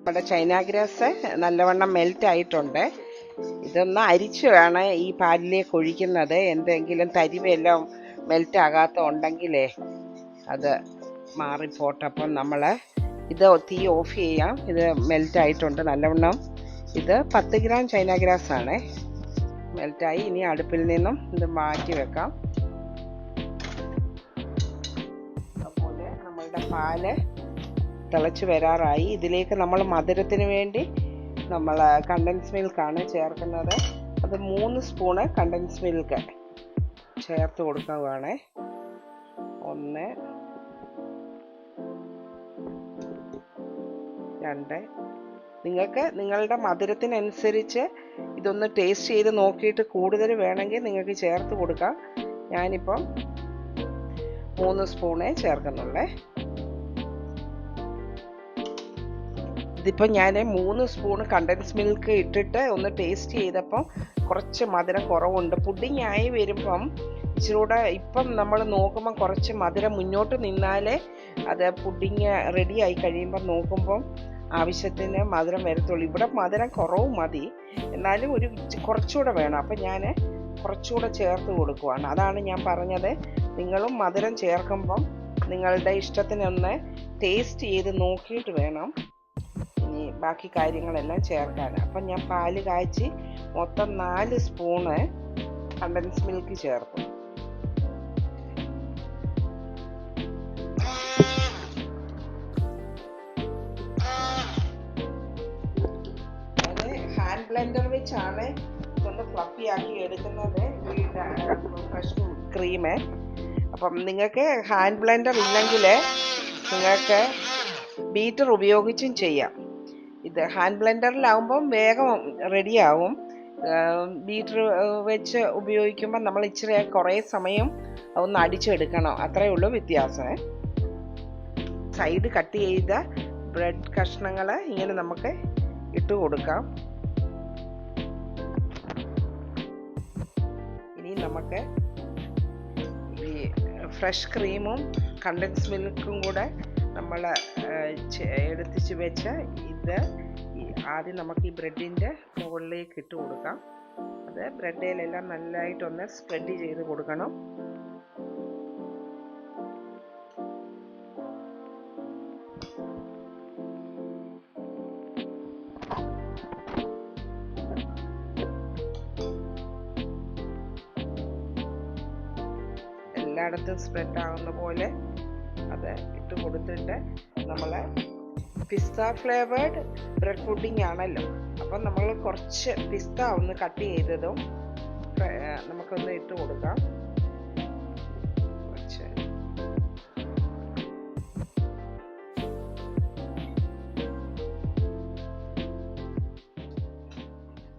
നമ്മുടെ China grass നല്ലവണ്ണം melt ആയിട്ടുണ്ട്. ഇതൊന്ന് അരിച്ച് വേണം ഈ പാലിലേക്ക് ഒഴിക്കുന്നത്. എന്തെങ്കിലും തരിവെല്ലാം മെൽറ്റ് ആകാത്ത ഉണ്ടെങ്കിലേ അത് മാറിപ്പോട്ടെ. അപ്പം നമ്മൾ ഇത് തീ ഓഫ് ചെയ്യാം. ഇത് മെൽറ്റ് ആയിട്ടുണ്ട് നല്ലവണ്ണം. ഇത് 10 ഗ്രാം ചൈന ഗ്രാസ് ആണ്. മെൽറ്റായി. ഇനി അടുപ്പിൽ നിന്നും ഇത് മാറ്റി വെക്കാം. അതുപോലെ നമ്മളുടെ പാല് തിളച്ച് വരാറായി. ഇതിലേക്ക് നമ്മൾ മധുരത്തിന് വേണ്ടി നമ്മൾ കണ്ടൻസ് മിൽക്കാണ് ചേർക്കുന്നത്. അത് 3 സ്പൂണ് കണ്ടൻസ് മിൽക്ക് ചേർത്ത് കൊടുക്കുകയാണ്. 1 2. നിങ്ങൾക്ക് നിങ്ങളുടെ മധുരത്തിനനുസരിച്ച് ഇതൊന്ന് ടേസ്റ്റ് ചെയ്ത് നോക്കിയിട്ട് കൂടുതൽ വേണമെങ്കിൽ നിങ്ങൾക്ക് ചേർത്ത് കൊടുക്കാം. ഞാനിപ്പം 3 സ്പൂണേ ചേർക്കുന്നുള്ളേ. ഇതിപ്പോൾ ഞാൻ 3 സ്പൂൺ കണ്ടൻസ് മിൽക്ക് ഇട്ടിട്ട് ഒന്ന് ടേസ്റ്റ് ചെയ്തപ്പം കുറച്ച് മധുരം കുറവുണ്ട്. പുഡിങ് ആയി വരുമ്പം ഇച്ചിരൂടെ ഇപ്പം നമ്മൾ നോക്കുമ്പം കുറച്ച് മധുരം മുന്നോട്ട് നിന്നാലേ അത് പുഡിങ് റെഡി ആയി കഴിയുമ്പം നോക്കുമ്പം ആവശ്യത്തിന് മധുരം വരത്തുള്ളൂ. ഇവിടെ മധുരം കുറവ് മതി, എന്നാലും കുറച്ചുകൂടെ വേണം. അപ്പം ഞാൻ കുറച്ചുകൂടെ ചേർത്ത് കൊടുക്കുവാണ്. അതാണ് ഞാൻ പറഞ്ഞത്, നിങ്ങളും മധുരം ചേർക്കുമ്പം നിങ്ങളുടെ ഇഷ്ടത്തിനൊന്ന് ടേസ്റ്റ് ചെയ്ത് നോക്കിയിട്ട് വേണം ഇനി ബാക്കി കാര്യങ്ങളെല്ലാം ചേർക്കാൻ. അപ്പം ഞാൻ പാല് കാച്ചി മൊത്തം 4 സ്പൂണ് കണ്ടൻസ് മിൽക്ക് ചേർത്തു. ഹാൻഡ് ബ്ലെൻഡർ വെച്ചാണ് ഇതൊന്ന് ഫ്ലഫി ആക്കി എടുക്കുന്നത് ഫ്രഷ് ക്രീം. അപ്പം നിങ്ങൾക്ക് ഹാൻഡ് ബ്ലെൻഡർ ഇല്ലെങ്കിൽ നിങ്ങൾക്ക് ബീറ്റർ ഉപയോഗിച്ചും ചെയ്യാം. ഇത് ഹാൻഡ് ബ്ലെൻഡറിലാവുമ്പം വേഗം റെഡിയാവും. ബീറ്റർ വെച്ച് ഉപയോഗിക്കുമ്പോൾ നമ്മൾ ഇച്ചിരി കുറേ സമയം ഒന്ന് അടിച്ചെടുക്കണം. അത്രയേ ഉള്ളൂ വ്യത്യാസം. സൈഡ് കട്ട് ചെയ്ത ബ്രെഡ് കഷ്ണങ്ങൾ ഇങ്ങനെ നമുക്ക് ഇട്ട് കൊടുക്കാം. ഇനി നമുക്ക് ഈ ഫ്രഷ് ക്രീമും കണ്ടൻസ് മിൽക്കും കൂടെ നമ്മൾ എടുത്തിച്ച് വെച്ച് ഇത് ആദ്യം നമുക്ക് ഈ ബ്രെഡിൻ്റെ മുകളിലേക്ക് ഇട്ട് കൊടുക്കാം. അത് ബ്രെഡിലെല്ലാം നല്ലതായിട്ടൊന്ന് സ്പ്രെഡ് ചെയ്ത് കൊടുക്കണം. എല്ലായിടത്തും സ്പ്രെഡ് ആവുന്ന പോലെ അത് ഇട്ട് കൊടുത്തിട്ട് നമ്മൾ പിസ്ത ഫ്ലേവേർഡ് ബ്രെഡ് പുഡിംഗ് ആണല്ലോ, അപ്പം നമ്മൾ കുറച്ച് പിസ്ത ഒന്ന് കട്ട് ചെയ്തതും നമുക്കൊന്ന് ഇട്ട് കൊടുക്കാം.